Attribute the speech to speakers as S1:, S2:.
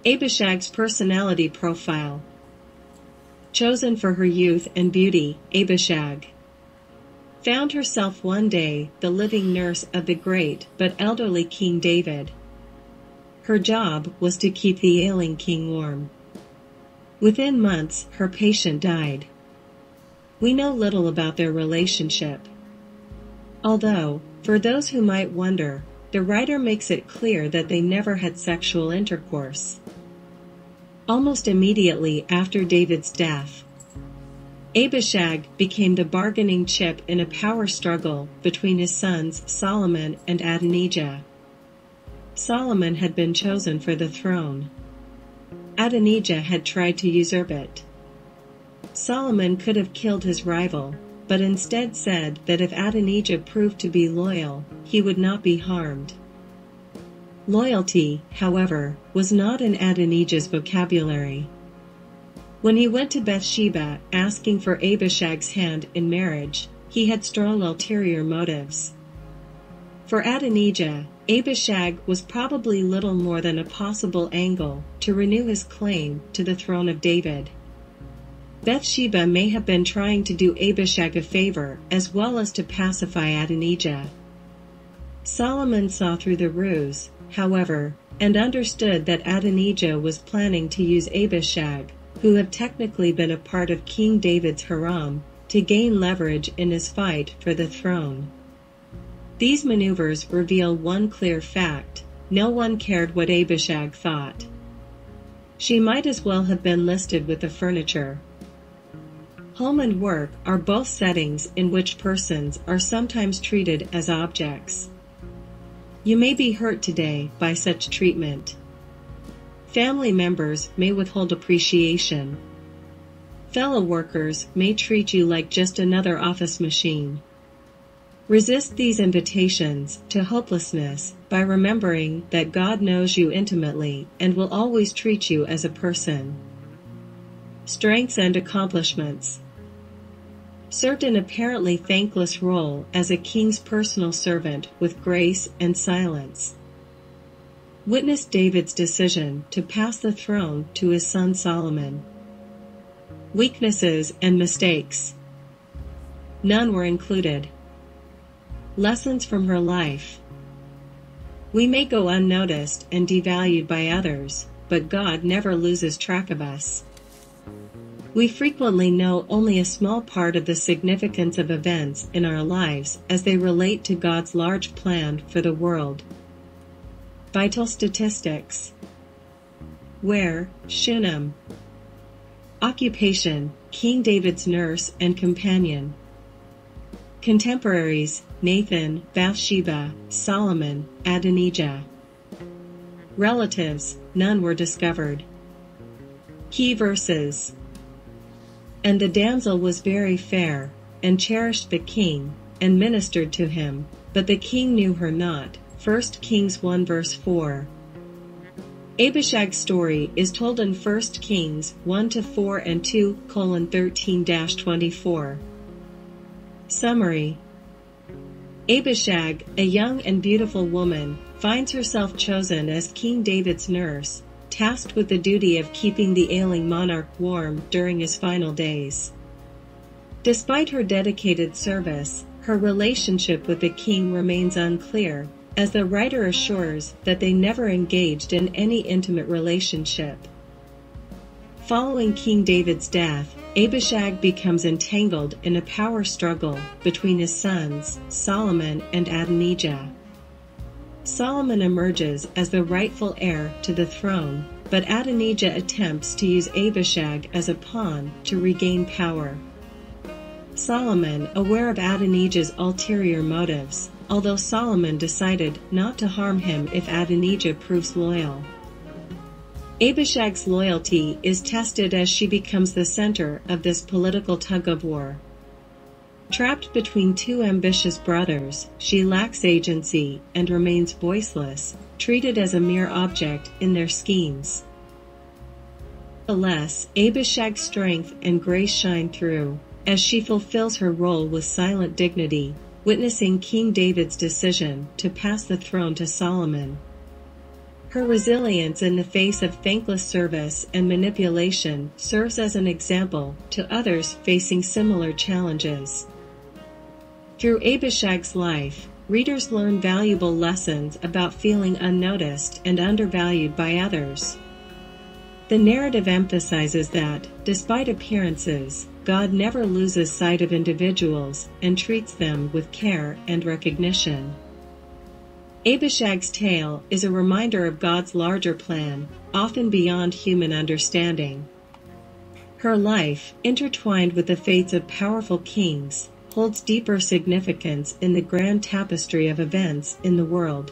S1: Abishag's personality profile. Chosen for her youth and beauty, Abishag found herself one day the living nurse of the great but elderly King David. Her job was to keep the ailing king warm. Within months, her patient died. We know little about their relationship. Although, for those who might wonder, the writer makes it clear that they never had sexual intercourse. Almost immediately after David's death, Abishag became the bargaining chip in a power struggle between his sons Solomon and Adonijah. Solomon had been chosen for the throne. Adonijah had tried to usurp it. Solomon could have killed his rival, but instead said that if Adonijah proved to be loyal, he would not be harmed. Loyalty, however, was not in Adonijah's vocabulary. When he went to Bathsheba asking for Abishag's hand in marriage, he had strong ulterior motives. For Adonijah, Abishag was probably little more than a possible angle to renew his claim to the throne of David. Bathsheba may have been trying to do Abishag a favor as well as to pacify Adonijah. Solomon saw through the ruse, however, and understood that Adonijah was planning to use Abishag, who had technically been a part of King David's harem, to gain leverage in his fight for the throne. These maneuvers reveal one clear fact: no one cared what Abishag thought. She might as well have been listed with the furniture. Home and work are both settings in which persons are sometimes treated as objects. You may be hurt today by such treatment. Family members may withhold appreciation. Fellow workers may treat you like just another office machine. Resist these invitations to hopelessness by remembering that God knows you intimately and will always treat you as a person. Strengths and accomplishments. Served an apparently thankless role as a king's personal servant with grace and silence. Witnessed David's decision to pass the throne to his son Solomon. Weaknesses and mistakes. None were included. Lessons from her life. We may go unnoticed and devalued by others, but God never loses track of us. We frequently know only a small part of the significance of events in our lives as they relate to God's large plan for the world. Vital statistics. Where, Shunem. Occupation, King David's nurse and companion. Contemporaries, Nathan, Bathsheba, Solomon, Adonijah. Relatives, none were discovered. Key verses. And the damsel was very fair, and cherished the king, and ministered to him, but the king knew her not. 1 Kings 1 verse 4. Abishag's story is told in 1 Kings 1-4 and 2:13-24. Summary. Abishag, a young and beautiful woman, finds herself chosen as King David's nurse, tasked with the duty of keeping the ailing monarch warm during his final days. Despite her dedicated service, her relationship with the king remains unclear, as the writer assures that they never engaged in any intimate relationship. Following King David's death, Abishag becomes entangled in a power struggle between his sons, Solomon and Adonijah. Solomon emerges as the rightful heir to the throne, but Adonijah attempts to use Abishag as a pawn to regain power. Solomon, aware of Adonijah's ulterior motives, although Solomon decided not to harm him if Adonijah proves loyal. Abishag's loyalty is tested as she becomes the center of this political tug-of-war. Trapped between two ambitious brothers, she lacks agency and remains voiceless, treated as a mere object in their schemes. Nevertheless, Abishag's strength and grace shine through, as she fulfills her role with silent dignity, witnessing King David's decision to pass the throne to Solomon. Her resilience in the face of thankless service and manipulation serves as an example to others facing similar challenges. Through Abishag's life, readers learn valuable lessons about feeling unnoticed and undervalued by others. The narrative emphasizes that, despite appearances, God never loses sight of individuals and treats them with care and recognition. Abishag's tale is a reminder of God's larger plan, often beyond human understanding. Her life, intertwined with the fates of powerful kings, holds deeper significance in the grand tapestry of events in the world.